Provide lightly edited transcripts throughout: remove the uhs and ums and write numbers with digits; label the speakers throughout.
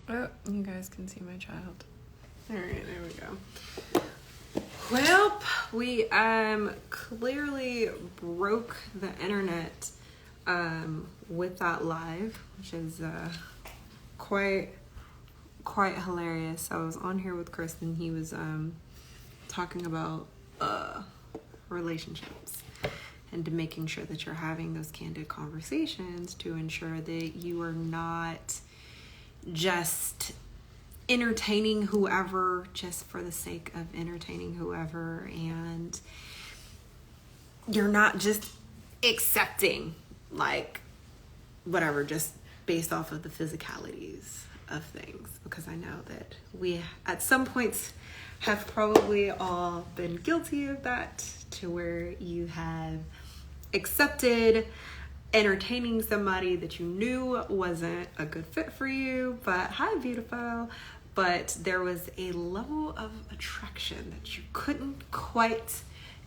Speaker 1: Oh, you guys can see my child. All right, there we go. Well, we clearly broke the internet with that live, which is quite quite hilarious. I was on here with Kristen. He was talking about relationships and to making sure that you're having those candid conversations to ensure that you are not just entertaining whoever just for the sake of entertaining whoever, and you're not just accepting like whatever just based off of the physicalities of things, because I know that we at some points have probably all been guilty of that, to where you have accepted entertaining somebody that you knew wasn't a good fit for you, but hi, beautiful. But there was a level of attraction that you couldn't quite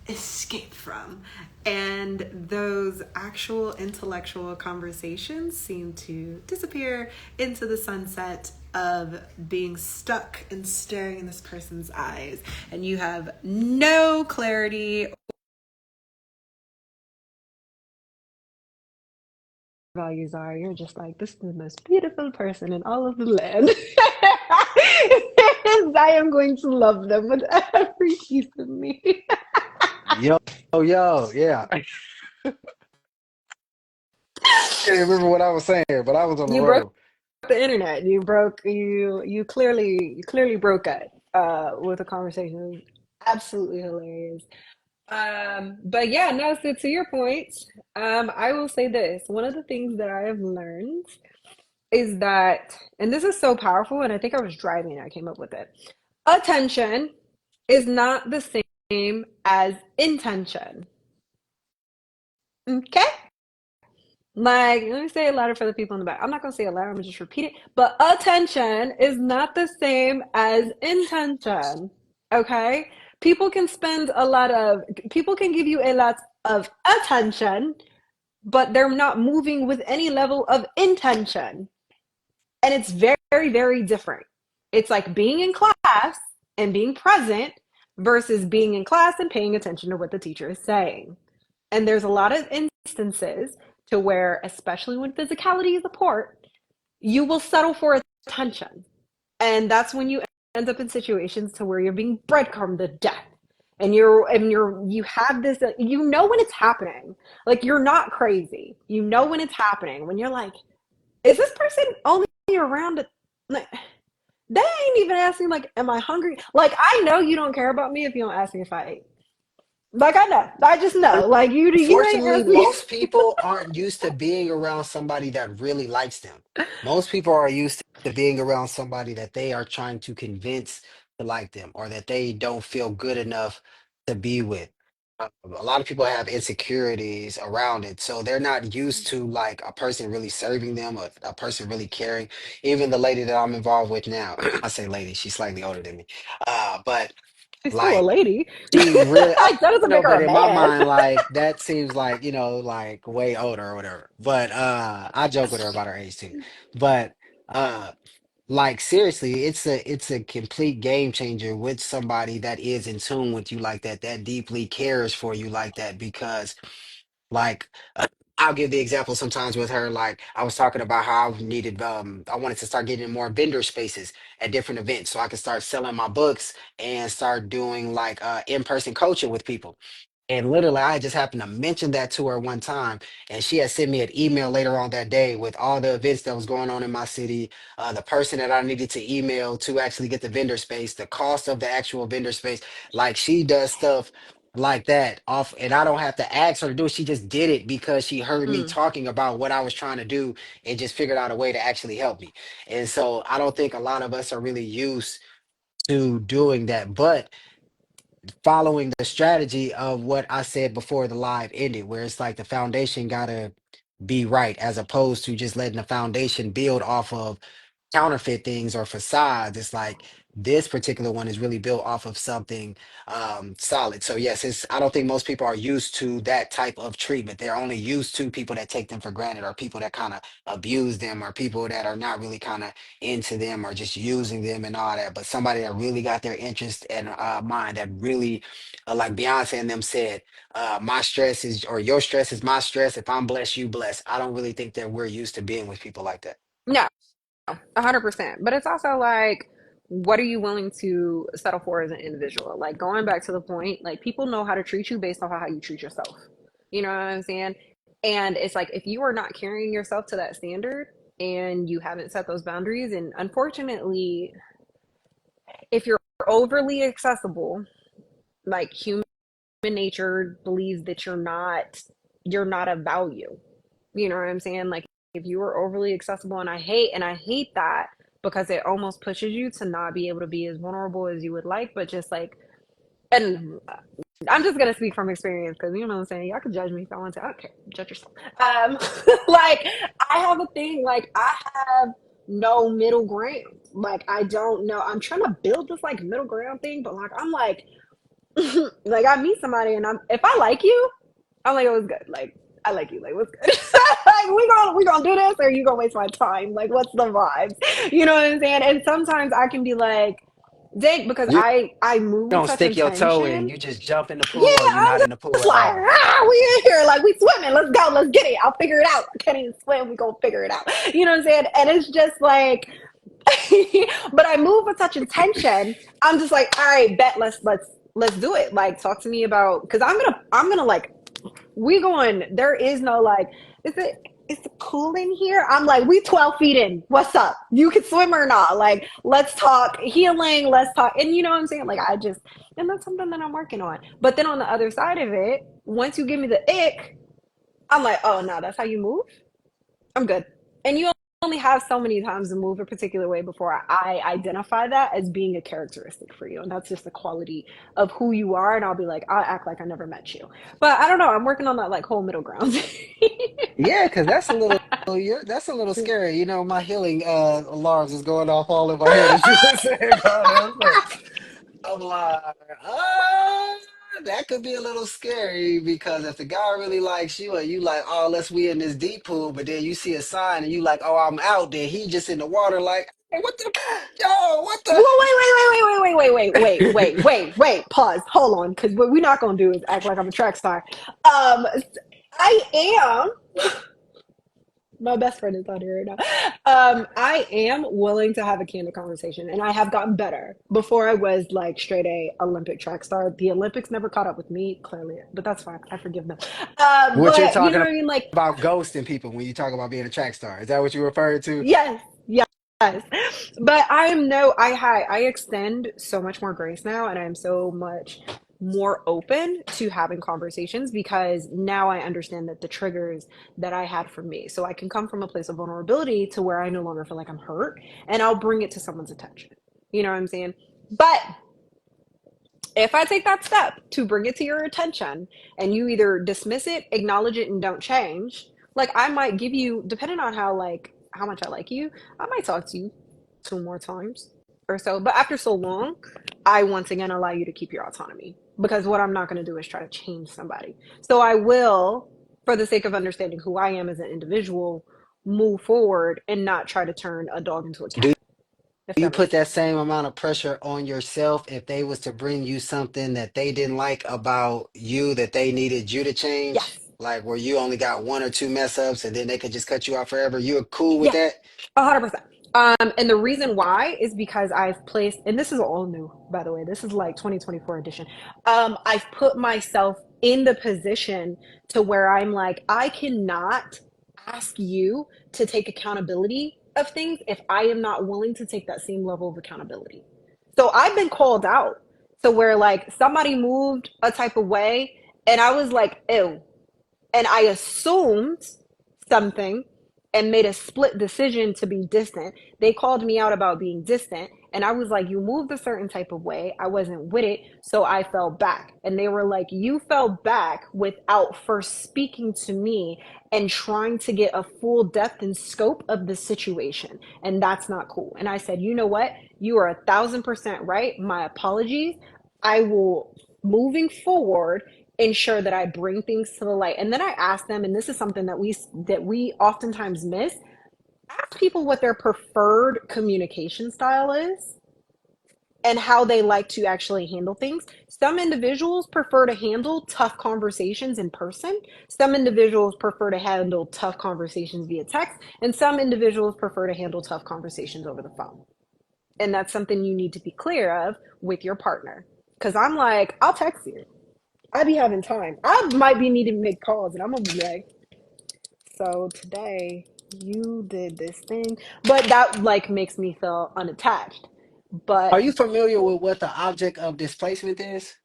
Speaker 1: escape from. And those actual intellectual conversations seem to disappear into the sunset of being stuck and staring in this person's eyes. And you have no clarity values are. You're just like, this is the most beautiful person in all of the land. And I am going to love them with every piece of me.
Speaker 2: Yo, yo, yeah. I can't remember what I was saying, but I was on the
Speaker 1: You broke
Speaker 2: road.
Speaker 1: the internet. You clearly broke it with a conversation. It was absolutely hilarious. But yeah, no, so to your point, I will say this. One of the things that I have learned is that, and this is so powerful, and I think I was driving and I came up with it. Attention is not the same as intention. Okay? Like, let me say it louder for the people in the back. I'm not going to say it loud, I'm going to just repeat it. But attention is not the same as intention. Okay? People can spend a lot of, people can give you a lot of attention, but they're not moving with any level of intention. And it's very, very different. It's like being in class and being present versus being in class and paying attention to what the teacher is saying. And there's a lot of instances to where, especially when physicality is a part, you will settle for attention. And that's when you end up in situations to where you're being breadcrumbed to death. You have this, you know when it's happening. Like, you're not crazy. You know when it's happening. When you're like, is this person only around to, like, they ain't even asking, like, am I hungry? Like, I know you don't care about me if you don't ask me if I ate. Like, I know. I just know. Like, you ain't
Speaker 2: Unfortunately,
Speaker 1: asked me.
Speaker 2: most people aren't used to being around somebody that really likes them. Most people are used to being around somebody that they are trying to convince to like them or that they don't feel good enough to be with. A lot of people have insecurities around it, so they're not used to like a person really serving them or a person really caring. Even the lady that I'm involved with now, I say lady, she's slightly older than me, but
Speaker 1: She's still a
Speaker 2: like
Speaker 1: lady.
Speaker 2: she really, I
Speaker 1: That doesn't
Speaker 2: don't know,
Speaker 1: make her
Speaker 2: but
Speaker 1: a
Speaker 2: in my
Speaker 1: man.
Speaker 2: mind, like that seems like, like way older or whatever. But I joke with her about her age too. But uh like seriously, it's a complete game changer with somebody that is in tune with you like that, that deeply cares for you like that, because like, I'll give the example sometimes with her. Like, I was talking about how I wanted to start getting more vendor spaces at different events so I could start selling my books and start doing like in-person coaching with people. And literally, I just happened to mention that to her one time, and she had sent me an email later on that day with all the events that was going on in my city, the person that I needed to email to actually get the vendor space, the cost of the actual vendor space. Like, she does stuff like that off, and I don't have to ask her to do it. She just did it because she heard me
Speaker 1: Mm.
Speaker 2: talking about what I was trying to do and just figured out a way to actually help me. And so I don't think a lot of us are really used to doing that, but following the strategy of what I said before the live ended, where it's like the foundation gotta be right, as opposed to just letting the foundation build off of counterfeit things or facades. It's like this particular one is really built off of something solid. So yes, it's I don't think most people are used to that type of treatment. They're only used to people that take them for granted, or people that kind of abuse them, or people that are not really kind of into them, or just using them and all that. But somebody that really got their interest and mind, that really like Beyonce and them said, my stress is, or your stress is my stress. If I'm blessed, you blessed. I don't really think that we're used to being with people like that.
Speaker 1: No, 100%. But it's also like, what are you willing to settle for as an individual? Like going back to the point, like people know how to treat you based off of how you treat yourself. You know what I'm saying? And it's like if you are not carrying yourself to that standard and you haven't set those boundaries, and unfortunately, if you're overly accessible, like human nature believes that you're not of value. You know what I'm saying? Like if you are overly accessible, and I hate that because it almost pushes you to not be able to be as vulnerable as you would like, but just like, and I'm just gonna speak from experience because you know what I'm saying. Y'all can judge me if I want to. Okay, judge yourself. Um, like I have a thing. Like I have no middle ground. Like I don't know. I'm trying to build this like middle ground thing, but like I'm like, like I meet somebody and if I like you, I'm like, it was good. Like, I like you. Like, what's good? Like, we gonna do this, or you gonna waste my time? Like, what's the vibes? You know what I'm saying? And sometimes I can be like, dang, because
Speaker 2: You
Speaker 1: I move with
Speaker 2: don't
Speaker 1: such
Speaker 2: stick your toe in.
Speaker 1: intention.
Speaker 2: You just jump in the
Speaker 1: Yeah,
Speaker 2: pool, or you're
Speaker 1: I'm
Speaker 2: not in the pool
Speaker 1: just
Speaker 2: at
Speaker 1: like,
Speaker 2: all.
Speaker 1: ah, we in here, like we swimming. Let's go, let's get it. I'll figure it out. I can't even swim. We gonna figure it out. You know what I'm saying? And it's just like, but I move with such intention. I'm just like, all right, bet. Let's do it. Like, talk to me about because I'm gonna like we going, there is no like, is it cool in here? I'm like, we 12 feet in. What's up? You can swim or not? Like, let's talk healing, let's talk. And you know what I'm saying? Like, and that's something that I'm working on. But then on the other side of it, once you give me the ick, I'm like, oh no, that's how you move? I'm good. And you only have so many times to move a particular way before I identify that as being a characteristic for you. And that's just the quality of who you are. And I'll be like, I'll act like I never met you. But I don't know. I'm working on that like whole middle ground.
Speaker 2: Yeah, because that's a little, yeah, that's a little scary. You know, my healing alarms is going off all in my head as you were saying all that stuff. I'm like, that could be a little scary, because if the guy really likes you and you like, oh, let's we in this deep pool, but then you see a sign and you like, oh, I'm out there. He just in the water like, hey, what the, yo, what
Speaker 1: Whoa,
Speaker 2: the?
Speaker 1: wait. Pause. Hold on. Because what we're not going to do is act like I'm a track star. Um, I am. My best friend is out here right now. I am willing to have a candid conversation, and I have gotten better. Before I was like straight A Olympic track star. The Olympics never caught up with me, clearly, but that's fine. I forgive them.
Speaker 2: What you're
Speaker 1: But you know
Speaker 2: talking
Speaker 1: what I mean? Like
Speaker 2: about ghosting people when you talk about being a track star. Is that what you referred to?
Speaker 1: yes, yes. But I am no, I extend so much more grace now, and I'm so much more open to having conversations because now I understand that the triggers that I had for me. So I can come from a place of vulnerability to where I no longer feel like I'm hurt, and I'll bring it to someone's attention. You know what I'm saying? But if I take that step to bring it to your attention and you either dismiss it, acknowledge it, and don't change, like I might give you, depending on how much I like you, I might talk to you two more times or so. But after so long, I once again allow you to keep your autonomy because what I'm not going to do is try to change somebody. So I will, for the sake of understanding who I am as an individual, move forward and not try to turn a dog into a cat,
Speaker 2: Do
Speaker 1: if
Speaker 2: you
Speaker 1: that
Speaker 2: put
Speaker 1: makes
Speaker 2: that
Speaker 1: sense.
Speaker 2: same amount of pressure on yourself if they was to bring you something that they didn't like about you that they needed you to change?
Speaker 1: Yes.
Speaker 2: Like where you only got one or two mess ups and then they could just cut you off forever. You're cool with
Speaker 1: Yes.
Speaker 2: that?
Speaker 1: 100%. And the reason why is because I've placed, and this is all new, by the way. This is like 2024 edition. I've put myself in the position to where I'm like, I cannot ask you to take accountability of things if I am not willing to take that same level of accountability. So I've been called out to where like somebody moved a type of way, and I was like, ew, and I assumed something, and made a split decision to be distant. They called me out about being distant, and I was like, you moved a certain type of way. I wasn't with it, so I fell back. And they were like, you fell back without first speaking to me and trying to get a full depth and scope of the situation. And that's not cool. And I said, you know what? You are 1,000% right. My apologies. I will, moving forward, ensure that I bring things to the light. And then I ask them, and this is something that we oftentimes miss, ask people what their preferred communication style is and how they like to actually handle things. Some individuals prefer to handle tough conversations in person. Some individuals prefer to handle tough conversations via text, and some individuals prefer to handle tough conversations over the phone. And that's something you need to be clear of with your partner. Because I'm like, I'll text you. I be having time. I might be needing to make calls, and I'm gonna be like, so today you did this thing, but that like makes me feel unattached.
Speaker 2: Are
Speaker 1: But
Speaker 2: you familiar with what the object of displacement is?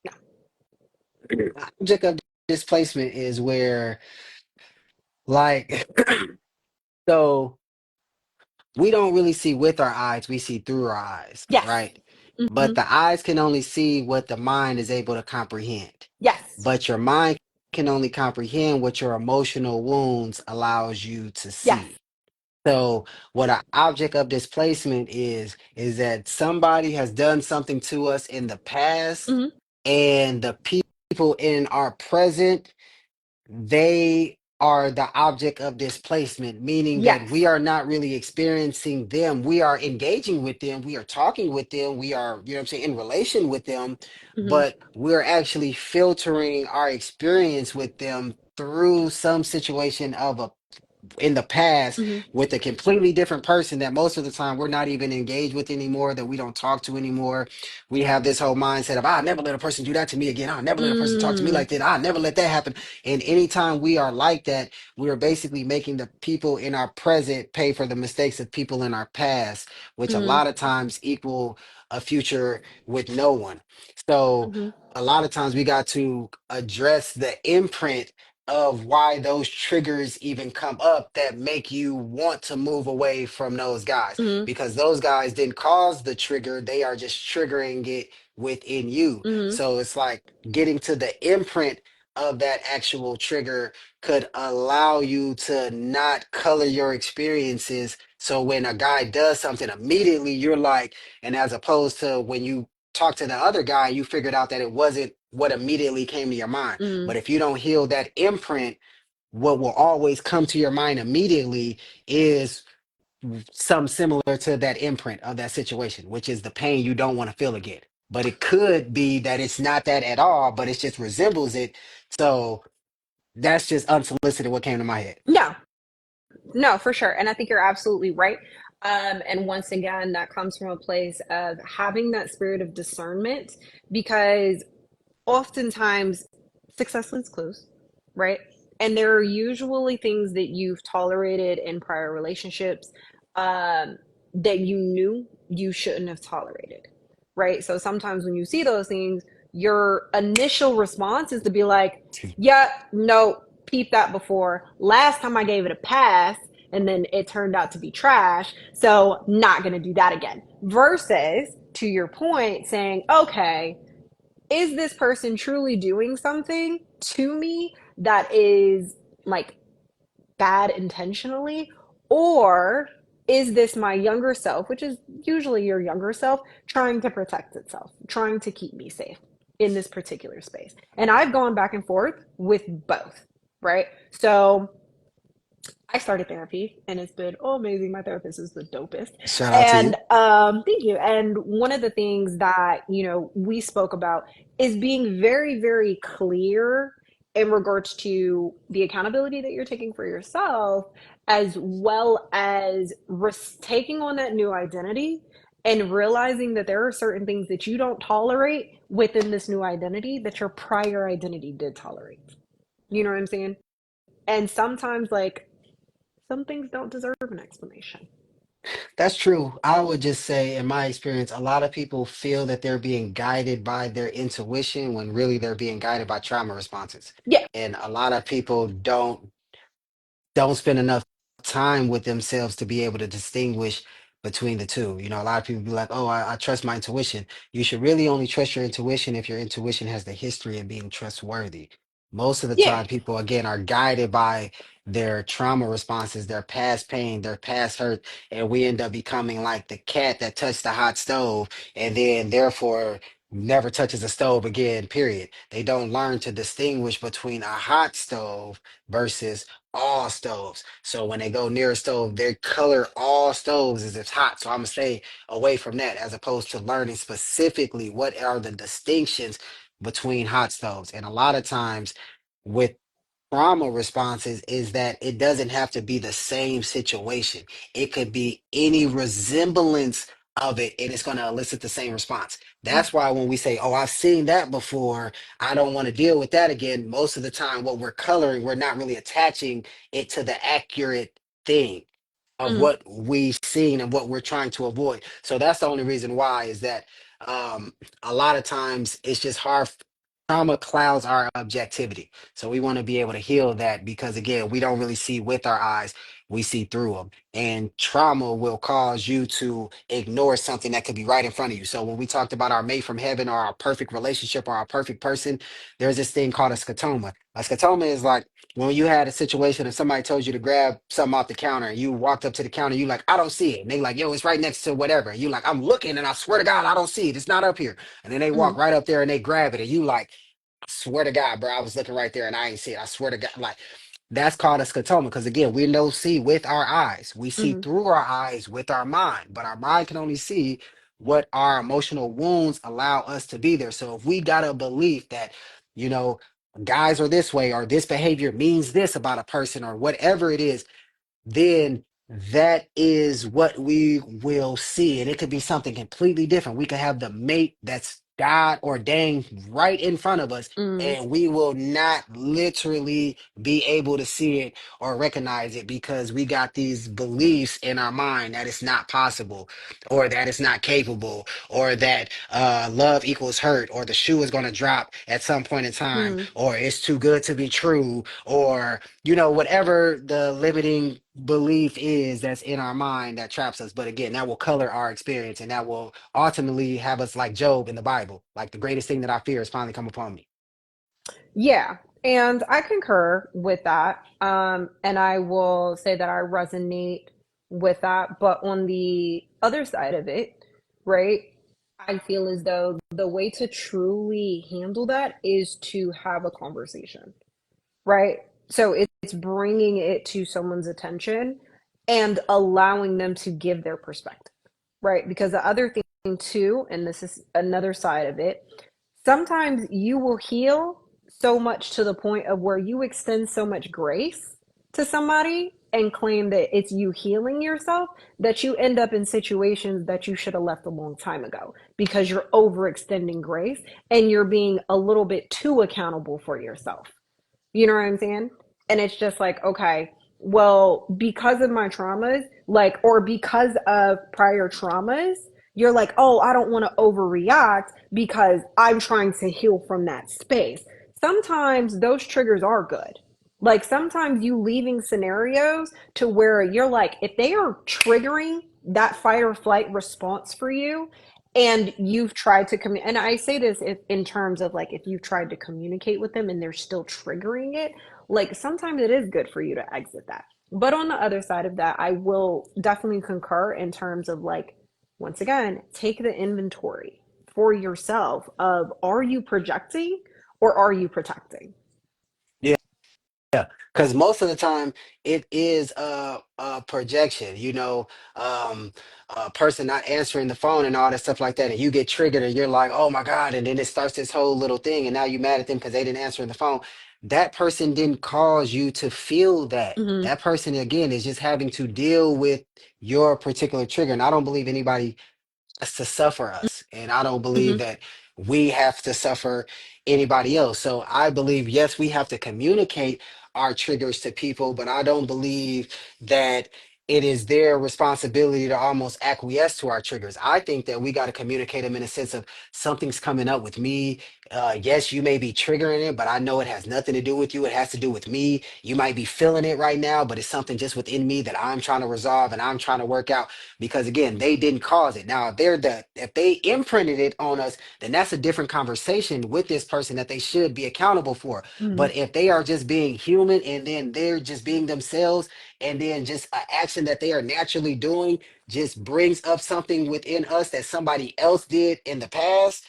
Speaker 1: no.
Speaker 2: The object of displacement is where, like, so we don't really see with our eyes, we see through our eyes,
Speaker 1: Yes.
Speaker 2: right?
Speaker 1: Mm-hmm.
Speaker 2: But the eyes can only see what the mind is able to comprehend.
Speaker 1: Yes.
Speaker 2: But your mind can only comprehend what your emotional wounds allows you to
Speaker 1: Yes.
Speaker 2: see. So what an object of displacement is that somebody has done something to us in the past,
Speaker 1: Mm-hmm.
Speaker 2: and the people in our present, they are the object of displacement, meaning that we
Speaker 1: Yes.
Speaker 2: are not really experiencing them. We are engaging with them, we are talking with them, we are, you know what I'm saying, in relation with them,
Speaker 1: Mm-hmm.
Speaker 2: but we're actually filtering our experience with them through some situation of a in the past
Speaker 1: Mm-hmm.
Speaker 2: with a completely different person that most of the time we're not even engaged with anymore, that we don't talk to anymore. We have this whole mindset of, I'll never let a person do that to me again. I'll never let a person talk to me
Speaker 1: Mm-hmm.
Speaker 2: like that. I'll never let that happen. And anytime we are like that, we are basically making the people in our present pay for the mistakes of people in our past, which a lot of times equal a future with no one. So
Speaker 1: Mm-hmm.
Speaker 2: a lot of times we got to address the imprint of why those triggers even come up that make you want to move away from those guys,
Speaker 1: Mm-hmm.
Speaker 2: because those guys didn't cause the trigger, they are just triggering it within you.
Speaker 1: Mm-hmm.
Speaker 2: So it's like getting to the imprint of that actual trigger could allow you to not color your experiences, so when a guy does something immediately you're like, and as opposed to when you talk to the other guy, you figured out that it wasn't what immediately came to your mind.
Speaker 1: Mm-hmm.
Speaker 2: But if you don't heal that imprint, what will always come to your mind immediately is some similar to that imprint of that situation, which is the pain you don't want to feel again. But it could be that it's not that at all, but it just resembles it. So that's just unsolicited what came to my head.
Speaker 1: No, no, for sure. And I think you're absolutely right. And once again, that comes from a place of having that spirit of discernment because oftentimes success leaves clues, right? And there are usually things that you've tolerated in prior relationships um, that you knew you shouldn't have tolerated, right? So sometimes when you see those things, your initial response is to be like, yeah, no, peep that before. Last time I gave it a pass, and then it turned out to be trash. So not going to do that again. Versus, to your point, saying, okay, is this person truly doing something to me that is like bad intentionally? Or is this my younger self, which is usually your younger self, trying to protect itself, trying to keep me safe in this particular space? And I've gone back and forth with both, right? So I started therapy and it's been amazing. My therapist is the dopest.
Speaker 2: Shout out to
Speaker 1: And
Speaker 2: you.
Speaker 1: thank you. And one of the things that, we spoke about is being very, very clear in regards to the accountability that you're taking for yourself, as well as taking on that new identity and realizing that there are certain things that you don't tolerate within this new identity that your prior identity did tolerate. You know what I'm saying? And sometimes, like, some things don't deserve an explanation.
Speaker 2: That's true. I would just say, in my experience, a lot of people feel that they're being guided by their intuition when really they're being guided by trauma responses.
Speaker 1: Yeah.
Speaker 2: And a lot of people don't spend enough time with themselves to be able to distinguish between the two. You know, a lot of people be like, oh, I trust my intuition. You should really only trust your intuition if your intuition has the history of being trustworthy. Most of the
Speaker 1: Yeah.
Speaker 2: time, people, again, are guided by their trauma responses, their past pain, their past hurt, and we end up becoming like the cat that touched the hot stove and then therefore never touches a stove again, period. They don't learn to distinguish between a hot stove versus all stoves. So when they go near a stove, they color all stoves as if it's hot. So I'm gonna stay away from that as opposed to learning specifically what are the distinctions between hot stoves. And a lot of times with trauma responses is that it doesn't have to be the same situation. It could be any resemblance of it, and it's going to elicit the same response. That's why when we say, oh, I've seen that before, I don't want to deal with that again, most of the time, what we're coloring, we're not really attaching it to the accurate thing of
Speaker 1: Mm,
Speaker 2: what we've seen and what we're trying to avoid. So that's the only reason why is that um, a lot of times it's just hard. Trauma clouds our objectivity. So we want to be able to heal that because again, we don't really see with our eyes, we see through them. And trauma will cause you to ignore something that could be right in front of you. So when we talked about our mate from heaven or our perfect relationship or our perfect person, there's this thing called a scotoma. A scotoma is like when you had a situation and somebody told you to grab something off the counter and you walked up to the counter, you like, I don't see it. And they like, yo, it's right next to whatever. And you like, I'm looking and I swear to God, I don't see it. It's not up here. And then they walk
Speaker 1: mm,
Speaker 2: right up there and they grab it. And you like, I swear to God, bro, I was looking right there and I ain't see it. I swear to God, like that's called a scotoma because again, we don't see with our eyes. We see
Speaker 1: mm.
Speaker 2: through our eyes with our mind, but our mind can only see what our emotional wounds allow us to be there. So if we got a belief that, you know, guys are this way or this behavior means this about a person or whatever it is, then that is what we will see. And it could be something completely different. We could have the mate that's God ordained right in front of us,
Speaker 1: Mm,
Speaker 2: and we will not literally be able to see it or recognize it because we got these beliefs in our mind that it's not possible, or that it's not capable, or that love equals hurt, or the shoe is going to drop at some point in time,
Speaker 1: mm.
Speaker 2: or it's too good to be true, or you know, whatever the limiting belief is that's in our mind that traps us. But again, that will color our experience and that will ultimately have us like Job in the Bible. Like the greatest thing that I fear has finally come upon me.
Speaker 1: Yeah, and I concur with that. And I will say that I resonate with that. But on the other side of it, right, I feel as though the way to truly handle that is to have a conversation, right? So it's bringing it to someone's attention and allowing them to give their perspective, right? Because the other thing too, and this is another side of it, sometimes you will heal so much to the point of where you extend so much grace to somebody and claim that it's you healing yourself that you end up in situations that you should have left a long time ago because you're overextending grace and you're being a little bit too accountable for yourself. You know what I'm saying? And it's just like, okay, well, because of my traumas, like, or because of prior traumas, you're like, oh, I don't want to overreact because I'm trying to heal from that space. Sometimes those triggers are good. Like sometimes you leaving scenarios to where you're like, if they are triggering that fight or flight response for you, and you've tried to and I say this if, in terms of like if you've tried to communicate with them and they're still triggering it, like sometimes it is good for you to exit that. But on the other side of that, I will definitely concur in terms of like, once again, take the inventory for yourself of, are you projecting or are you protecting?
Speaker 2: Yeah, because most of the time it is a projection, a person not answering the phone and all that stuff like that, and you get triggered and you're like, oh my God, and then it starts this whole little thing, and now you're mad at them because they didn't answer the phone. That person didn't cause you to feel that.
Speaker 1: Mm-hmm.
Speaker 2: That person again is just having to deal with your particular trigger. And I don't believe anybody us to suffer us. And I don't believe
Speaker 1: Mm-hmm.
Speaker 2: that we have to suffer anybody else. So I believe, yes, we have to communicate our triggers to people, but I don't believe that it is their responsibility to almost acquiesce to our triggers. I think that we got to communicate them in a sense of something's coming up with me. Yes, you may be triggering it, but I know it has nothing to do with you. It has to do with me. You might be feeling it right now, but it's something just within me that I'm trying to resolve and I'm trying to work out because again, they didn't cause it. Now, if they imprinted it on us, then that's a different conversation with this person that they should be accountable for.
Speaker 1: Mm.
Speaker 2: But if they are just being human and then they're just being themselves and then just an action that they are naturally doing just brings up something within us that somebody else did in the past,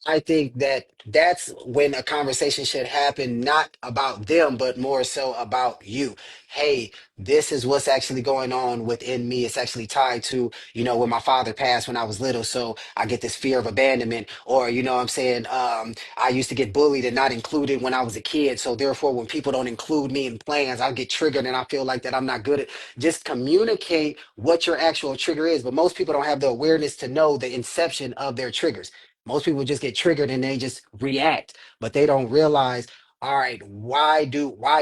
Speaker 2: I think that that's when a conversation should happen, not about them, but more so about you. Hey, this is what's actually going on within me. It's actually tied to, when my father passed when I was little. So I get this fear of abandonment, or, what I'm saying, I used to get bullied and not included when I was a kid. So therefore, when people don't include me in plans, I get triggered and I feel like that I'm not good at just communicate what your actual trigger is. But most people don't have the awareness to know the inception of their triggers. Most people just get triggered and they just react, but they don't realize, all right, why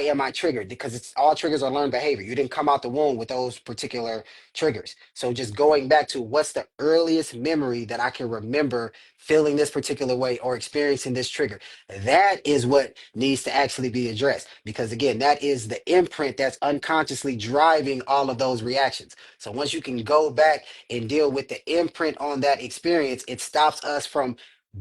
Speaker 2: am I triggered? Because it's all triggers are learned behavior. You didn't come out the womb with those particular triggers. So just going back to what's the earliest memory that I can remember feeling this particular way or experiencing this trigger. That is what needs to actually be addressed. Because again, that is the imprint that's unconsciously driving all of those reactions. So once you can go back and deal with the imprint on that experience, it stops us from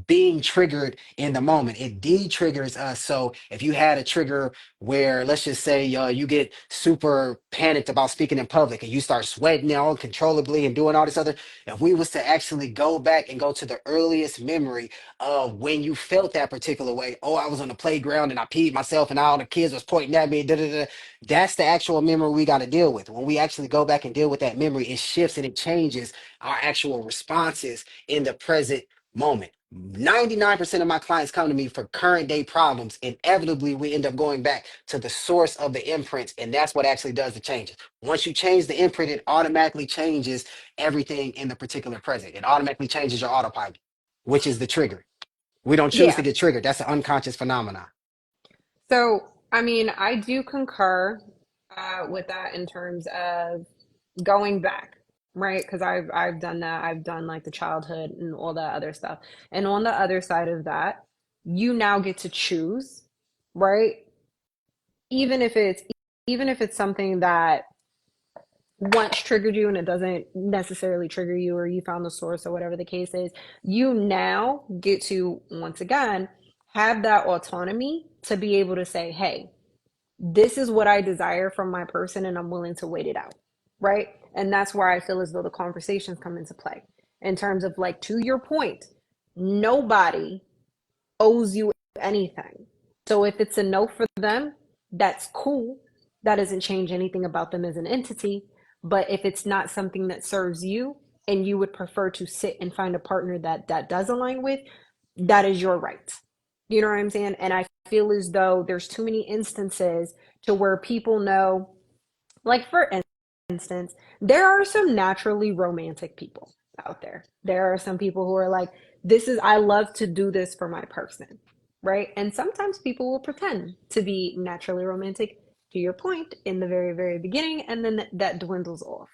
Speaker 2: being triggered in the moment. It de-triggers us. So if you had a trigger where, let's just say, you get super panicked about speaking in public and you start sweating uncontrollably and doing all this other, if we was to actually go back and go to the earliest memory of when you felt that particular way, oh, I was on the playground and I peed myself and all the kids was pointing at me, da, da, da. That's the actual memory we got to deal with. When we actually go back and deal with that memory, it shifts and it changes our actual responses in the present moment. 99% of my clients come to me for current day problems. Inevitably, we end up going back to the source of the imprints, and that's what actually does the changes. Once you change the imprint, it automatically changes everything in the particular present. It automatically changes your autopilot, which is the trigger. We don't choose to
Speaker 1: Yeah.
Speaker 2: get triggered. That's an unconscious phenomenon.
Speaker 1: So, I mean, I do concur with that in terms of going back, right? Because I've done that. I've done like the childhood and all that other stuff. And on the other side of that, you now get to choose, right? Even if it's even if it's something that once triggered you and it doesn't necessarily trigger you or you found the source or whatever the case is, you now get to once again have that autonomy to be able to say, hey, this is what I desire from my person and I'm willing to wait it out. Right. And that's where I feel as though the conversations come into play in terms of like, to your point, nobody owes you anything. So if it's a no for them, that's cool. That doesn't change anything about them as an entity. But if it's not something that serves you and you would prefer to sit and find a partner that does align with, that is your right. You know what I'm saying? And I feel as though there's too many instances to where people know, like for instance, there are some naturally romantic people out there. There are some people who are like, this is, I love to do this for my person, right? And sometimes people will pretend to be naturally romantic, to your point, in the very, very beginning, and then that dwindles off.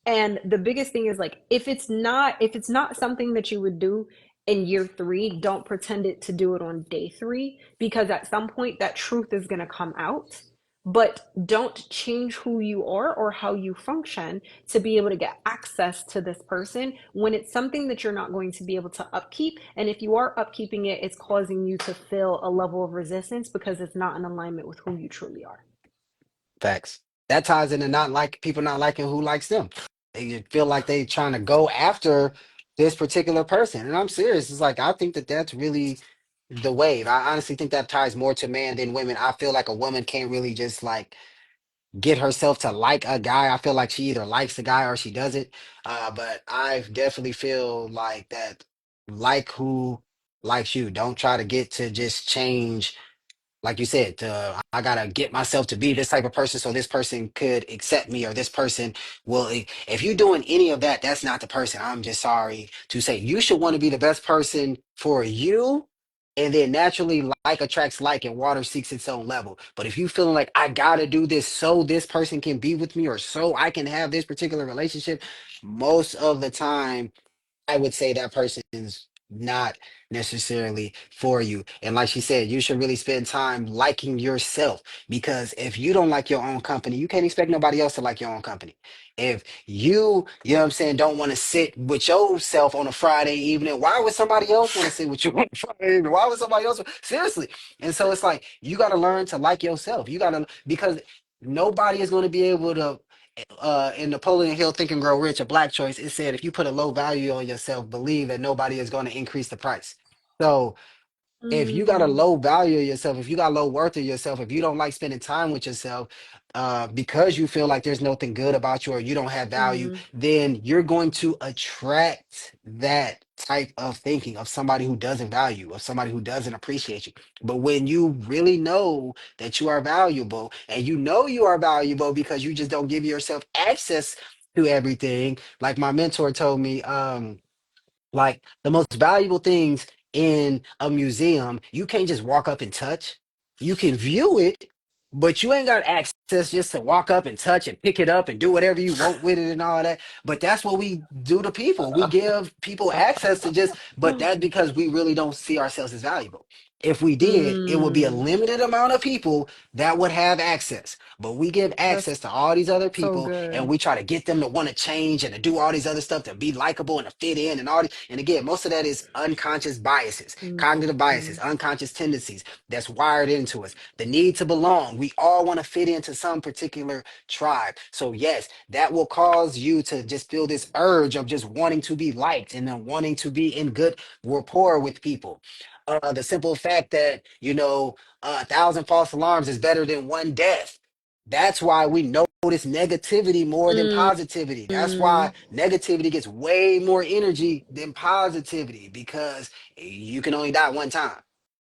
Speaker 1: And the biggest thing is like if it's not something that you would do in year 3, don't pretend it to do it on day 3 because at some point that truth is going to come out. But don't change who you are or how you function to be able to get access to this person when it's something that you're not going to be able to upkeep. And if you are upkeeping it, it's causing you to feel a level of resistance because it's not in alignment with who you truly are.
Speaker 2: Facts. That ties into not like people not liking who likes them. They feel like they trying to go after this particular person. And I'm serious. It's like I think that that's really the wave. I honestly think that ties more to man than women. I feel like a woman can't really just like get herself to like a guy. I feel like she either likes the guy or she doesn't. But I definitely feel like that like who likes you. Don't try to get to just change like you said, I gotta get myself to be this type of person so this person could accept me or this person will. If you're doing any of that, that's not the person. I'm just sorry to say. You should want to be the best person for you And then naturally, like attracts like, and water seeks its own level. But if you feeling like I gotta do this so this person can be with me, or so I can have this particular relationship, most of the time I would say that person's not necessarily for you. And like she said, you should really spend time liking yourself, because if you don't like your own company, you can't expect nobody else to like your own company. If you know what I'm saying, don't want to sit with yourself on a Friday evening, why would somebody else want to sit with you on a Friday evening? Why would somebody else? Seriously. And so it's like you got to learn to like yourself. You got to, because nobody is going to be able to in Napoleon Hill Think and Grow Rich, a black choice, it said if you put a low value on yourself, believe that nobody is going to increase the price. So if you got a
Speaker 1: Mm,
Speaker 2: low value of yourself, if you got low worth of yourself, if you don't like spending time with yourself, because you feel like there's nothing good about you or you don't have value,
Speaker 1: mm,
Speaker 2: then you're going to attract that type of thinking of somebody who doesn't value, of somebody who doesn't appreciate you. But when you really know that you are valuable, and you know you are valuable because you just don't give yourself access to everything, like my mentor told me, like the most valuable things in a museum, you can't just walk up and touch. You can view it, but you ain't got access just to walk up and touch and pick it up and do whatever you want with it and all that. But that's what we do to people. We give people access to just, but that's because we really don't see ourselves as valuable. If we did, it would be a
Speaker 1: mm.
Speaker 2: limited amount of people that would have access. But we give
Speaker 1: That's
Speaker 2: access to all these other
Speaker 1: so
Speaker 2: people, and
Speaker 1: good.
Speaker 2: we try to get them to want to change and to do all these other stuff to be likable and to fit in and all. And again, most of that is unconscious biases,
Speaker 1: Mm,
Speaker 2: cognitive biases,
Speaker 1: mm,
Speaker 2: unconscious tendencies that's wired into us. The need to belong. We all want to fit into some particular tribe. So yes, that will cause you to just feel this urge of just wanting to be liked and then wanting to be in good rapport with people. The simple fact that, a thousand false alarms is better than one death. That's why we notice negativity more than
Speaker 1: mm,
Speaker 2: positivity. That's why
Speaker 1: mm.
Speaker 2: negativity gets way more energy than positivity, because you can only die one time.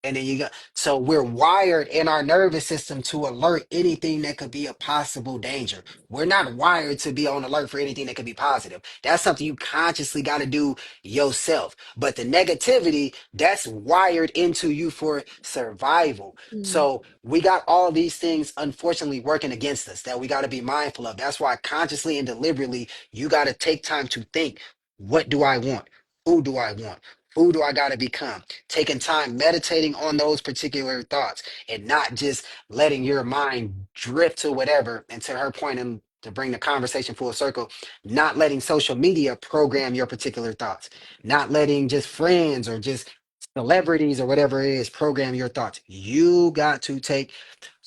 Speaker 2: And then you got, so we're wired in our nervous system to alert anything that could be a possible danger. We're not wired to be on alert for anything that could be positive. That's something you consciously got to do yourself. But the negativity, that's wired into you for survival.
Speaker 1: Mm.
Speaker 2: So we got all these things unfortunately working against us that we got to be mindful of. That's why consciously and deliberately you got to take time to think, what do I want? Who do I want? Who do I got to become? Taking time meditating on those particular thoughts and not just letting your mind drift to whatever. And to her point, and to bring the conversation full circle, not letting social media program your particular thoughts, not letting just friends or just celebrities or whatever it is program your thoughts. You got to take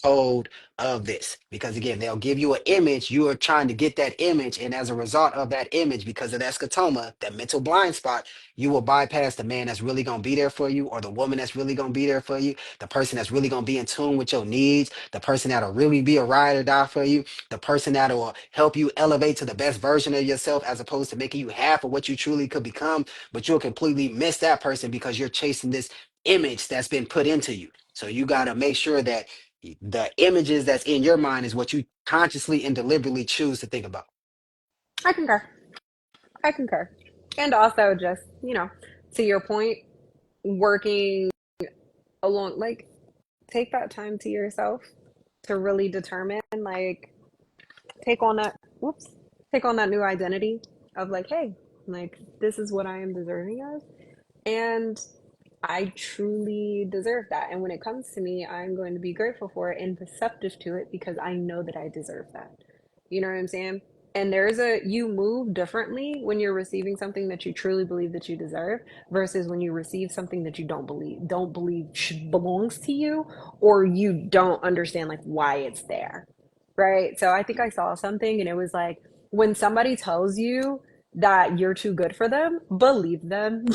Speaker 2: hold of this, because again, they'll give you an image. You are trying to get that image, and as a result of that image, because of that scotoma, that mental blind spot, you will bypass the man that's really going to be there for you, or the woman that's really going to be there for you, the person that's really going to be in tune with your needs, the person that'll really be a ride or die for you, the person that will help you elevate to the best version of yourself, as opposed to making you half of what you truly could become. But you'll completely miss that person because you're chasing this image that's been put into you. So you got to make sure that the images that's in your mind is what you consciously and deliberately choose to think about.
Speaker 1: I concur. I concur. And also, just, to your point, working alone, like, take that time to yourself to really determine, like, take on that, whoops, take on that new identity of, like, hey, like, this is what I am deserving of. And I truly deserve that. And when it comes to me, I'm going to be grateful for it and receptive to it because I know that I deserve that. You know what I'm saying? And you move differently when you're receiving something that you truly believe that you deserve versus when you receive something that you don't believe belongs to you, or you don't understand like why it's there. Right? So I think I saw something and it was like, when somebody tells you that you're too good for them, believe them.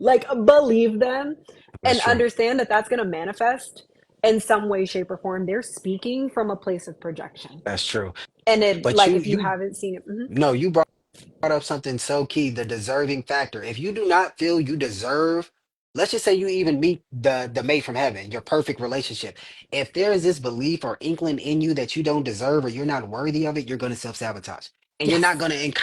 Speaker 1: Like, believe them
Speaker 2: That's
Speaker 1: and
Speaker 2: true.
Speaker 1: understand that that's going to manifest in some way, shape, or form. They're speaking from a place of projection.
Speaker 2: That's true.
Speaker 1: And it,
Speaker 2: But
Speaker 1: like,
Speaker 2: you
Speaker 1: if you
Speaker 2: you
Speaker 1: haven't seen it, mhm.
Speaker 2: no, you brought up something so key, the deserving factor. If you do not feel you deserve, let's just say you even meet the mate from heaven, your perfect relationship. If there is this belief or inkling in you that you don't deserve or you're not worthy of it, you're going to self-sabotage. and
Speaker 1: Yes.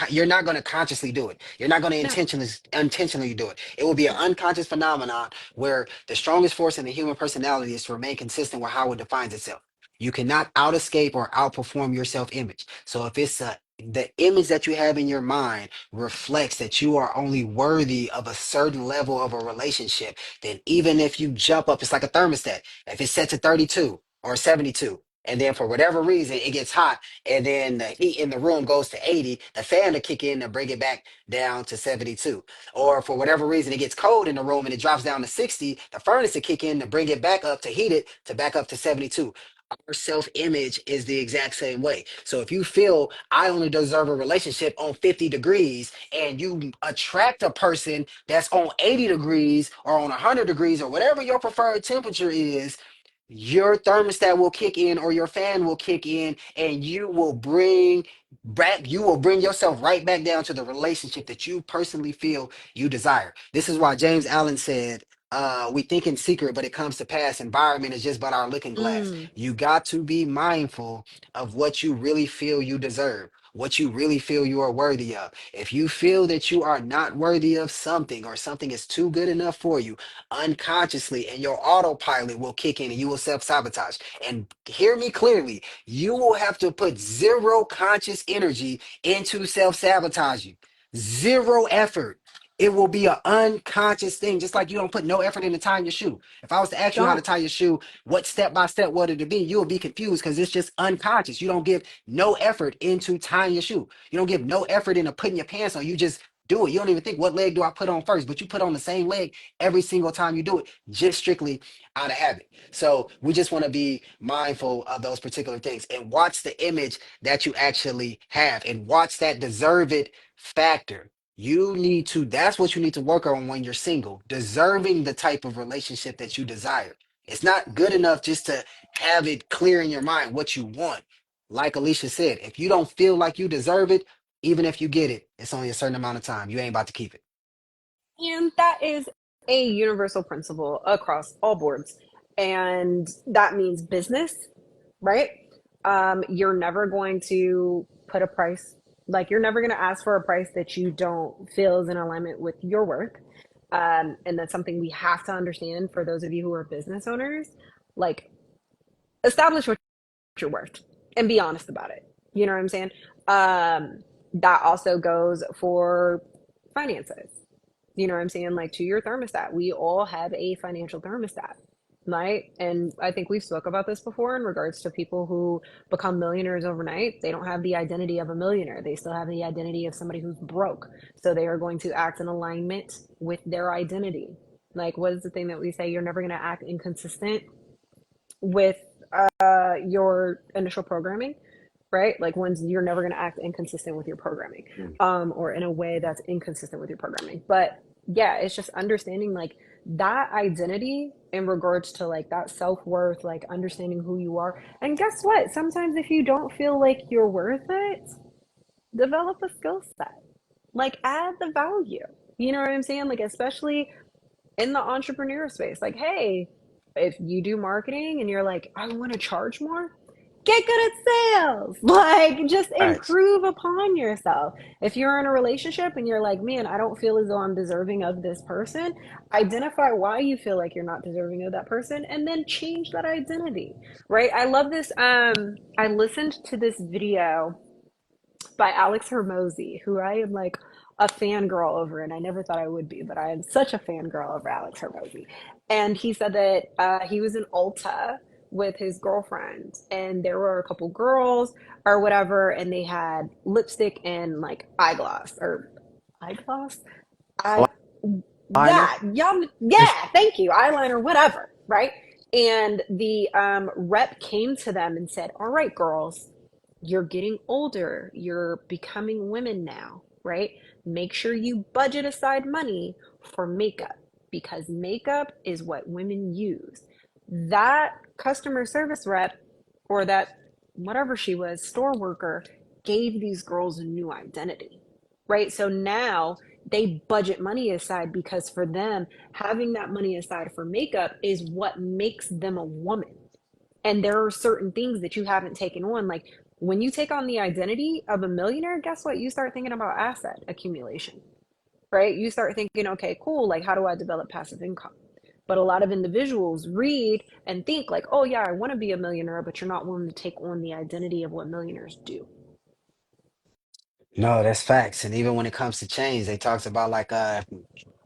Speaker 2: you're not going to consciously do it. You're not going to
Speaker 1: No.
Speaker 2: intentionally do it. It will be an
Speaker 1: No.
Speaker 2: unconscious phenomenon where the strongest force in the human personality is to remain consistent with how it defines itself. You cannot out escape or outperform your self image. So if it's the image that you have in your mind reflects that you are only worthy of a certain level of a relationship, then even if you jump up, it's like a thermostat. If it's set to 32 or 72, and then for whatever reason it gets hot, and then the heat in the room goes to 80, the fan to kick in to bring it back down to 72. Or for whatever reason it gets cold in the room and it drops down to 60, the furnace to kick in to bring it back up to heat it to back up to 72. Our self-image is the exact same way. So if you feel I only deserve a relationship on 50 degrees and you attract a person that's on 80 degrees or on 100 degrees or whatever your preferred temperature is, your thermostat will kick in or your fan will kick in, and you will bring yourself right back down to the relationship that you personally feel you desire. This is why James Allen said, we think in secret but it comes to pass. Environment is just but our looking glass.
Speaker 1: Mm.
Speaker 2: You got to be mindful of what you really feel you deserve, what you really feel you are worthy of. If you feel that you are not worthy of something or something is too good enough for you, unconsciously, and your autopilot will kick in and you will self-sabotage. And hear me clearly, you will have to put zero conscious energy into self-sabotaging. Zero effort. It will be an unconscious thing, just like you don't put no effort into tying your shoe. If I was to ask you how to
Speaker 1: Don't.
Speaker 2: tie your shoe, what step by step would it be, you'll be confused because it's just unconscious. You don't give no effort into tying your shoe. You don't give no effort into putting your pants on. You just do it. You don't even think, what leg do I put on first? But you put on the same leg every single time you do it, just strictly out of habit. So we just want to be mindful of those particular things and watch the image that you actually have and watch that deserve it factor. That's what you need to work on when you're single, deserving the type of relationship that you desire. It's not good enough just to have it clear in your mind what you want. Like Alicia said, if you don't feel like you deserve it, even if you get it, it's only a certain amount of time. You ain't about to keep it.
Speaker 1: And that is a universal principle across all boards. And that means business, right? You're never going to put a price, like, you're never going to ask for a price that you don't feel is in alignment with your worth. And that's something we have to understand for those of you who are business owners. Like, establish what you're worth and be honest about it. You know what I'm saying? That also goes for finances. You know what I'm saying? Like, to your thermostat, we all have a financial thermostat, right? And I think we've spoke about this before in regards to people who become millionaires overnight. They don't have the identity of a millionaire. They still have the identity of somebody who's broke. So they are going to act in alignment with their identity. Like, what is the thing that we say? You're never going to act inconsistent with your initial programming, right? Like, when you're never going to act inconsistent with your programming, or in a way that's inconsistent with your programming. But yeah, it's just understanding like that identity in regards to like that self-worth, like understanding who you are. And guess what? Sometimes if you don't feel like you're worth it, develop a skill set. Like, add the value. You know what I'm saying? Like, especially in the entrepreneur space. Like, hey, if you do marketing and you're like, I want to charge more, get good at sales. Like, just
Speaker 2: Thanks.
Speaker 1: improve upon yourself. If you're in a relationship and you're like, man, I don't feel as though I'm deserving of this person, identify why you feel like you're not deserving of that person and then change that identity. Right? I love this. I listened to this video by Alex Hermosi, who I am like a fangirl over, and I never thought I would be, but I am such a fangirl over Alex Hermosi. And he said that he was in Ulta with his girlfriend, and there were a couple girls or whatever, and they had lipstick and like eyegloss or eyegloss, I
Speaker 2: Liner.
Speaker 1: that yum yeah, thank you, eyeliner, whatever, right? And the rep came to them and said, "All right, girls, you're getting older, you're becoming women now, right? Make sure you budget aside money for makeup because makeup is what women use." That customer service rep, or that whatever she was, store worker, gave these girls a new identity, right? So now they budget money aside because for them, having that money aside for makeup is what makes them a woman. And there are certain things that you haven't taken on, like When you take on the identity of a millionaire, guess what? You start thinking about asset accumulation, right? You start thinking, okay, cool, like how do I develop passive income? But a lot of individuals read and think like, oh yeah, I want to be a millionaire, but you're not willing to take on the identity of what millionaires do.
Speaker 2: No, that's facts. And even when it comes to change, they talks about like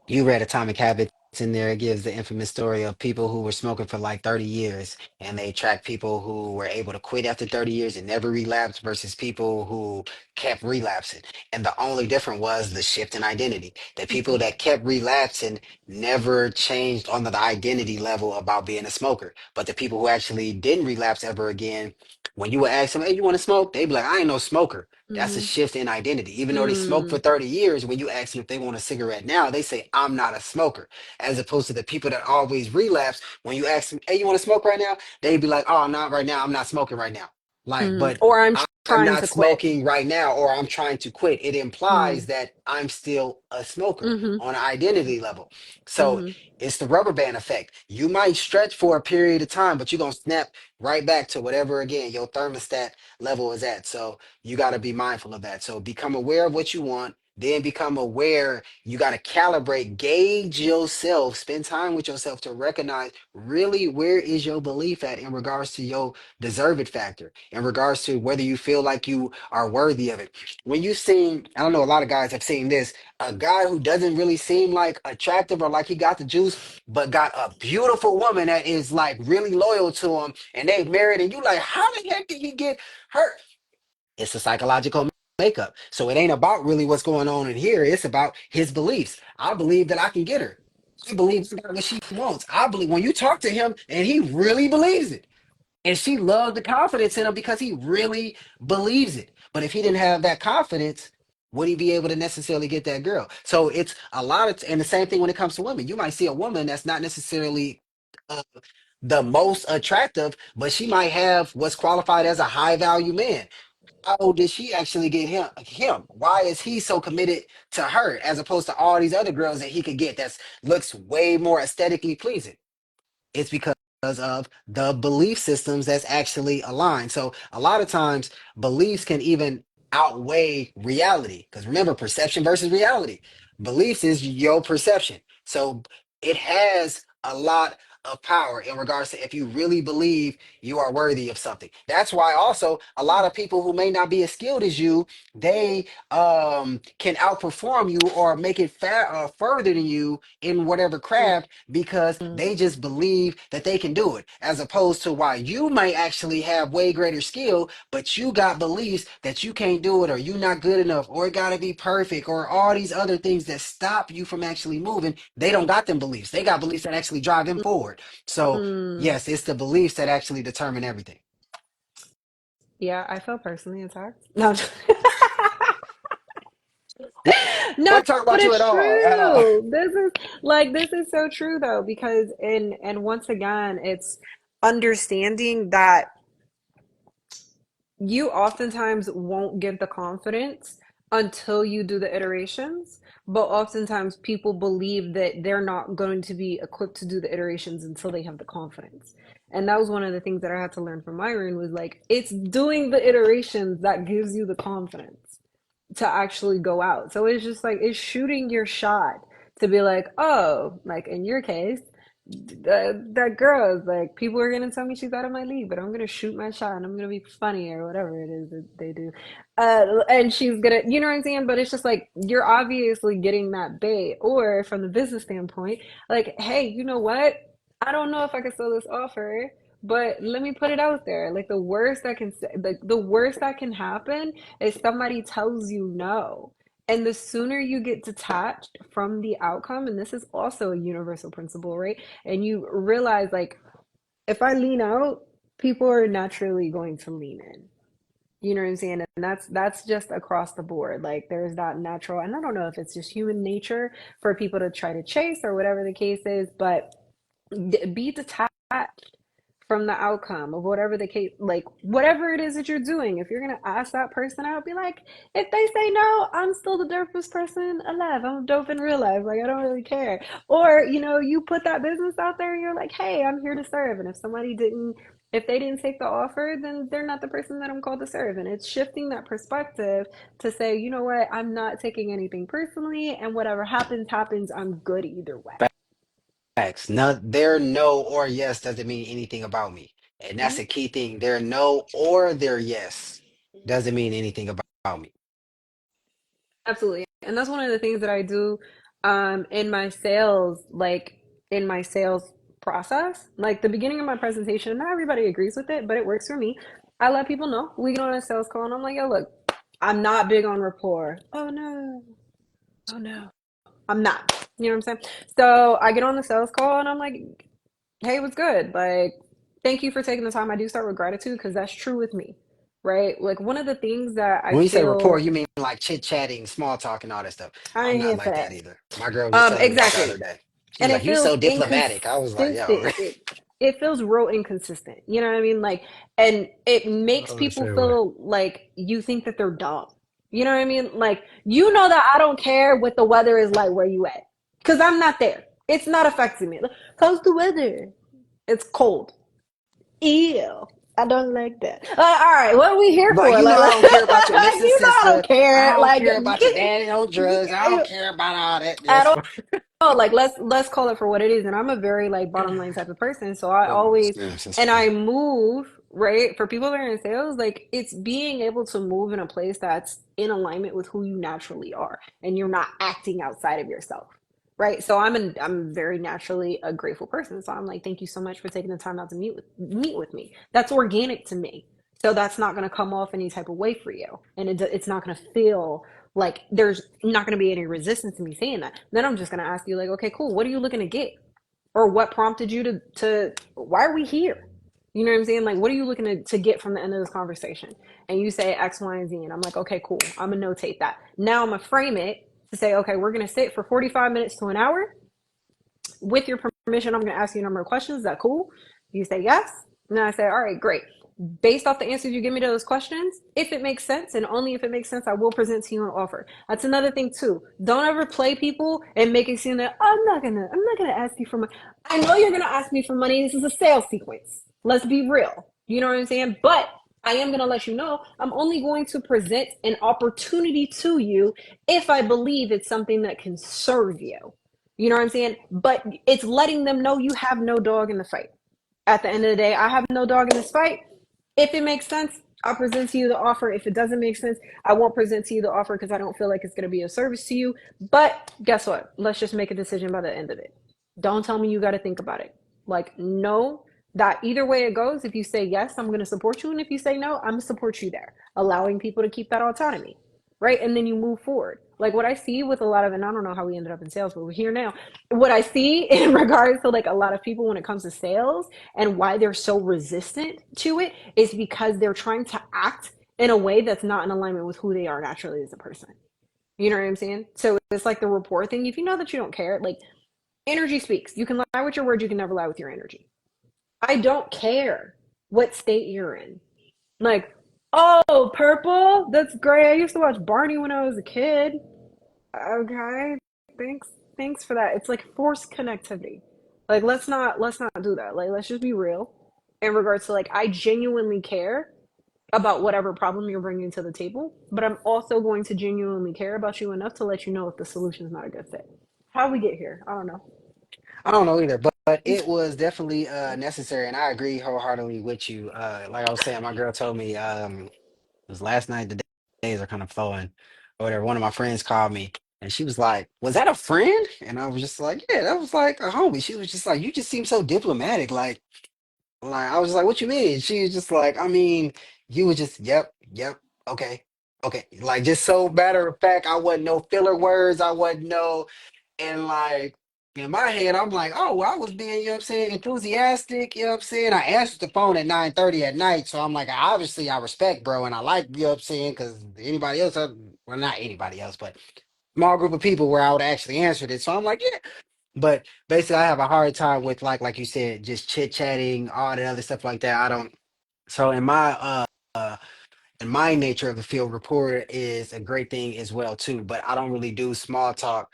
Speaker 2: you read Atomic Habits in there. It gives the infamous story of people who were smoking for like 30 years and they track people who were able to quit after 30 years and never relapse versus people who kept relapsing. And the only difference was the shift in identity. The people
Speaker 1: Mm-hmm.
Speaker 2: that kept relapsing never changed on the identity level about being a smoker. But the people who actually didn't relapse ever again, when you would ask them, hey, you want to smoke? They'd be like, I ain't no smoker. That's a
Speaker 1: Mm-hmm.
Speaker 2: shift in identity. Even though they smoked for
Speaker 1: Mm.
Speaker 2: 30 years, when you ask them if they want a cigarette now, they say, I'm not a smoker. As opposed to the people that always relapse, when you ask them, hey, you want to smoke right now? They'd be like, oh, not right now. I'm not smoking right now. Like,
Speaker 1: Mm.
Speaker 2: but
Speaker 1: Or I'm
Speaker 2: I'm
Speaker 1: trying
Speaker 2: not
Speaker 1: to quit.
Speaker 2: smoking right now, or I'm trying to quit. It implies
Speaker 1: Mm.
Speaker 2: that I'm still a smoker
Speaker 1: Mm-hmm.
Speaker 2: on an identity level. So
Speaker 1: Mm-hmm.
Speaker 2: it's the rubber band effect. You might stretch for a period of time, but you're going to snap right back to whatever, again, your thermostat level is at. So you got to be mindful of that. So become aware of what you want, then become aware. You got to calibrate, gauge yourself, spend time with yourself to recognize really where is your belief at in regards to your deserve it factor, in regards to whether you feel like you are worthy of it. When you see, I don't know, a lot of guys have seen this, a guy who doesn't really seem like attractive or like he got the juice, but got a beautiful woman that is like really loyal to him and they married, and you like, how the heck did he get her? It's a psychological makeup. So it ain't about really what's going on in here. It's about his beliefs. I believe that I can get her. He believes in what she wants. I believe when you talk to him and he really believes it. And she loved the confidence in him because he really believes it. But if he didn't have that confidence, would he be able to necessarily get that girl? So it's a lot of, and the same thing when it comes to women. You might see a woman that's not necessarily uh, the most attractive, but she might have what's qualified as a high value man. How did she actually get him? Why is he so committed to her as opposed to all these other girls that he could get that's looks way more aesthetically pleasing? It's because of the belief systems that's actually aligned. So a lot of times beliefs can even outweigh reality. Because remember, perception versus reality. Beliefs is your perception. So it has a lot of power in regards to if you really believe you are worthy of something. That's why also a lot of people who may not be as skilled as you, they can outperform you or make it further than you in whatever craft because they just believe that they can do it, as opposed to why you might actually have way greater skill, but you got beliefs that you can't do it or you're not good enough or it got to be perfect or all these other things that stop you from actually moving. They don't got them beliefs. They got beliefs that actually drive them forward. So,
Speaker 1: Mm.
Speaker 2: yes, it's the beliefs that actually determine everything.
Speaker 1: Yeah, I feel personally attacked. No,
Speaker 2: We
Speaker 1: no,
Speaker 2: don't talk
Speaker 1: but
Speaker 2: about you
Speaker 1: it's
Speaker 2: at all.
Speaker 1: true. This is so true though, because and once again, it's understanding that you oftentimes won't get the confidence until you do the iterations, but oftentimes people believe that they're not going to be equipped to do the iterations until they have the confidence. And that was one of the things that I had to learn from Myron was like, it's doing the iterations that gives you the confidence to actually go out. So it's just like it's shooting your shot to be like, oh, like in your case, that girl is like people are gonna tell me she's out of my league, but I'm gonna shoot my shot and I'm gonna be funny or whatever it is that they do. And she's gonna, you know what I'm saying? But it's just like you're obviously getting that bait, or from the business standpoint, like, hey, you know what? I don't know if I can sell this offer, but let me put it out there. Like the worst that can happen is somebody tells you no. And the sooner you get detached from the outcome, and this is also a universal principle, right? And you realize, like, if I lean out, people are naturally going to lean in. You know what I'm saying? And that's just across the board. Like there's that natural, and I don't know if it's just human nature for people to try to chase or whatever the case is, but be detached from the outcome of whatever the case, like whatever it is that you're doing. If you're gonna ask that person out, be like, if they say no, I'm still the dopest person alive. I'm dope in real life. Like I don't really care. Or you put that business out there and you're like, hey, I'm here to serve. And if somebody didn't If they didn't take the offer, then they're not the person that I'm called to serve. And it's shifting that perspective to say, you know what, I'm not taking anything personally, and whatever happens, happens. I'm good either way.
Speaker 2: Facts. No, their no or yes doesn't mean anything about me. And that's
Speaker 1: Mhm.
Speaker 2: a key thing. Their no or their yes doesn't mean anything about me.
Speaker 1: Absolutely. And that's one of the things that I do in my sales, like in my sales process. Like the beginning of my presentation, not everybody agrees with it, but it works for me. I let people know. We get on a sales call and I'm like, yo, look, I'm not big on rapport. Oh no. Oh no. I'm not. You know what I'm saying? So I get on the sales call and I'm like, hey, what's good? Like, thank you for taking the time. I do start with gratitude because that's true with me, right? Like, one of the things that I
Speaker 2: When you say rapport,
Speaker 1: feel
Speaker 2: you mean like chit chatting, small talk, and all that stuff.
Speaker 1: I
Speaker 2: I'm
Speaker 1: ain't
Speaker 2: not
Speaker 1: here for
Speaker 2: like that
Speaker 1: that.
Speaker 2: either. My girl was just telling me that the
Speaker 1: Exactly.
Speaker 2: other day. She was
Speaker 1: And it
Speaker 2: like, "You
Speaker 1: feels
Speaker 2: so diplomatic." I was like, "Yo,
Speaker 1: inconsistent. It feels real inconsistent. You know what I mean? Like, and it makes
Speaker 2: oh, the
Speaker 1: people
Speaker 2: same way."
Speaker 1: feel like you think that they're dumb. You know what I mean? Like, you know that I don't care what the weather is like where you at. Because I'm not there. It's not affecting me. Like, how's the weather? It's cold. Ew. I don't like that. All right, what are we here
Speaker 2: Like,
Speaker 1: for?
Speaker 2: you know,
Speaker 1: Like,
Speaker 2: I don't care about your missing
Speaker 1: you know I don't
Speaker 2: sister. I
Speaker 1: care.
Speaker 2: don't
Speaker 1: Like,
Speaker 2: care about your daddy on drugs. I don't care about all that.
Speaker 1: at
Speaker 2: That's
Speaker 1: all.
Speaker 2: fine.
Speaker 1: Like let's call it for what it is. And I'm a very like bottom line type of person. So I
Speaker 2: Oh,
Speaker 1: always
Speaker 2: yes, that's
Speaker 1: and
Speaker 2: fine.
Speaker 1: I move, right? For people that are in sales, like it's being able to move in a place that's in alignment with who you naturally are and you're not acting outside of yourself. Right. So I'm very naturally a grateful person. So I'm like, thank you so much for taking the time out to meet with me. That's organic to me. So that's not going to come off any type of way for you. And it's not going to feel like there's not going to be any resistance to me saying that. Then I'm just going to ask you like, okay, cool. What are you looking to get? Or what prompted you why are we here? You know what I'm saying? Like, what are you looking to get from the end of this conversation? And you say X, Y, and Z. And I'm like, okay, cool. I'm going to notate that. Now I'm going to frame it to say, okay, we're going to sit for 45 minutes to an hour with your permission, I'm going to ask you a number of questions. Is that cool? You say yes. And then I say, all right, great. Based off the answers you give me to those questions, if it makes sense, and only if it makes sense, I will present to you an offer. That's another thing too. Don't ever play people and make it seem that I'm not gonna ask you for money. I know you're gonna ask me for money. This is a sales sequence. Let's be real. You know what I'm saying? But I am going to let you know I'm only going to present an opportunity to you if I believe it's something that can serve you. You know what I'm saying? But it's letting them know you have no dog in the fight. At the end of the day, I have no dog in this fight. If it makes sense, I'll present to you the offer. If it doesn't make sense, I won't present to you the offer because I don't feel like it's going to be a service to you. But guess what? Let's just make a decision by the end of it. Don't tell me you got to think about it. Like, no, that either way it goes, if you say yes, I'm going to support you. And if you say no, I'm going to support you there, allowing people to keep that autonomy. Right. And then you move forward. Like what I see with a lot of, and I don't know how we ended up in sales, but we're here now. What I see in regards to like a lot of people when it comes to sales and why they're so resistant to it is because they're trying to act in a way that's not in alignment with who they are naturally as a person. You know what I'm saying? So it's like the rapport thing. If you know that you don't care, like energy speaks. You can lie with your words, you can never lie with your energy. I don't care what state you're in. Like, oh, purple? That's great. I used to watch Barney when I was a kid. Okay. Thanks. Thanks for that. It's like forced connectivity. Like let's not do that. Like let's just be real in regards to like I genuinely care about whatever problem you're bringing to the table, but I'm also going to genuinely care about you enough to let you know if the solution is not a good fit. How we get here? I don't know.
Speaker 2: I don't know either, but it was definitely necessary, and I agree wholeheartedly with you. Like I was saying, my girl told me it was last night. The days are kind of flowing, or whatever. One of my friends called me, and she was like, "Was that a friend?" And I was just like, "Yeah, that was like a homie." She was just like, "You just seem so diplomatic." Like I was like, "What you mean?" She was just like, "I mean, you was just, yep, yep, okay, okay." Like just so matter of fact. I wasn't no filler words. I wasn't no. And like in my head, I'm like, oh, well, I was being, you know what I'm saying, enthusiastic, you know what I'm saying? I answered the phone at 9:30 at night. So I'm like, obviously I respect bro and I like, you know what I'm saying, because anybody else, well, not anybody else, but small group of people where I would actually answered it. So I'm like, yeah. But basically I have a hard time with like you said, just chit-chatting, all that other stuff like that. I don't so in my nature of the field, rapport is a great thing as well too. But I don't really do small talk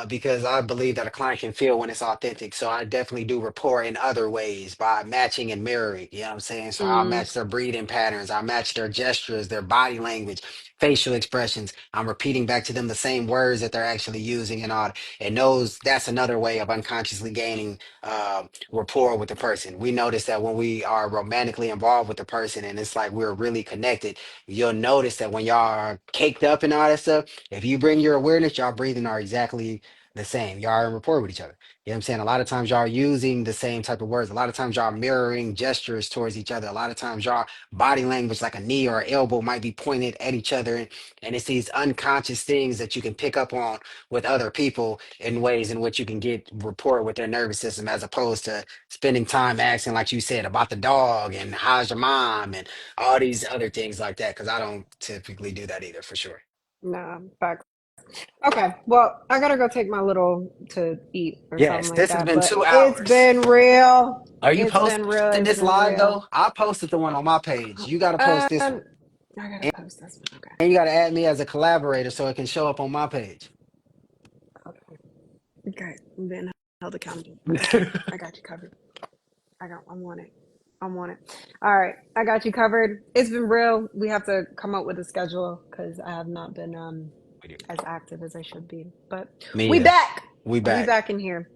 Speaker 2: because I believe that a client can feel when it's authentic. So I definitely do rapport in other ways by matching and mirroring. You know what I'm saying? So I'll
Speaker 1: Mm,
Speaker 2: match their breathing patterns, I'll match their gestures, their body language, facial expressions. I'm repeating back to them the same words that they're actually using and all. And knows that's another way of unconsciously gaining rapport with the person. We notice that when we are romantically involved with the person and it's like we're really connected, you'll notice that when y'all are caked up and all that stuff, if you bring your awareness, y'all breathing are exactly the same. Y'all are in rapport with each other. You know what I'm saying? A lot of times y'all are using the same type of words. A lot of times y'all are mirroring gestures towards each other. A lot of times y'all body language, like a knee or elbow, might be pointed at each other. And it's these unconscious things that you can pick up on with other people in ways in which you can get rapport with their nervous system, as opposed to spending time asking, like you said, about the dog and how's your mom and all these other things like that. Cause I don't typically do that either, for sure.
Speaker 1: nah, facts. Okay, well, I gotta go take my little to eat or something
Speaker 2: Yes,
Speaker 1: like
Speaker 2: this has
Speaker 1: that.
Speaker 2: been
Speaker 1: But
Speaker 2: 2 hours.
Speaker 1: It's
Speaker 2: Are you
Speaker 1: been real,
Speaker 2: posting
Speaker 1: it's
Speaker 2: this
Speaker 1: been
Speaker 2: live
Speaker 1: real.
Speaker 2: though? I posted the one on my page. You got to post this one.
Speaker 1: Um, I gotta post this one. Okay.
Speaker 2: And you got to add me as a collaborator so it can show up on my page.
Speaker 1: Okay. Okay. I'm being held accountable. Okay. I got you covered. I'm on it. I'm on it. All right. I got you covered. It's been real. We have to come up with a schedule because I have not been as active as I should be. But
Speaker 2: Me
Speaker 1: we
Speaker 2: either.
Speaker 1: back.
Speaker 2: We
Speaker 1: We
Speaker 2: back.
Speaker 1: back in here.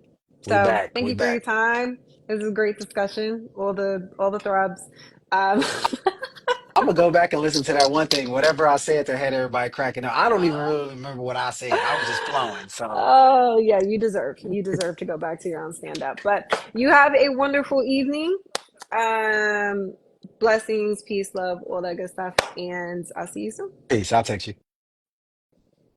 Speaker 2: We
Speaker 1: So
Speaker 2: back.
Speaker 1: thank
Speaker 2: We
Speaker 1: you for your
Speaker 2: back.
Speaker 1: time. This is a great discussion. All the throbs. Um,
Speaker 2: I'm gonna go back and listen to that one thing. Whatever I said that had everybody cracking up. I don't even really remember what I said. I was just flowing. So
Speaker 1: oh yeah, you deserve to go back to your own stand up. But you have a wonderful evening. Um, blessings, peace, love, all that good stuff, and I'll see you soon.
Speaker 2: peace. I'll text you.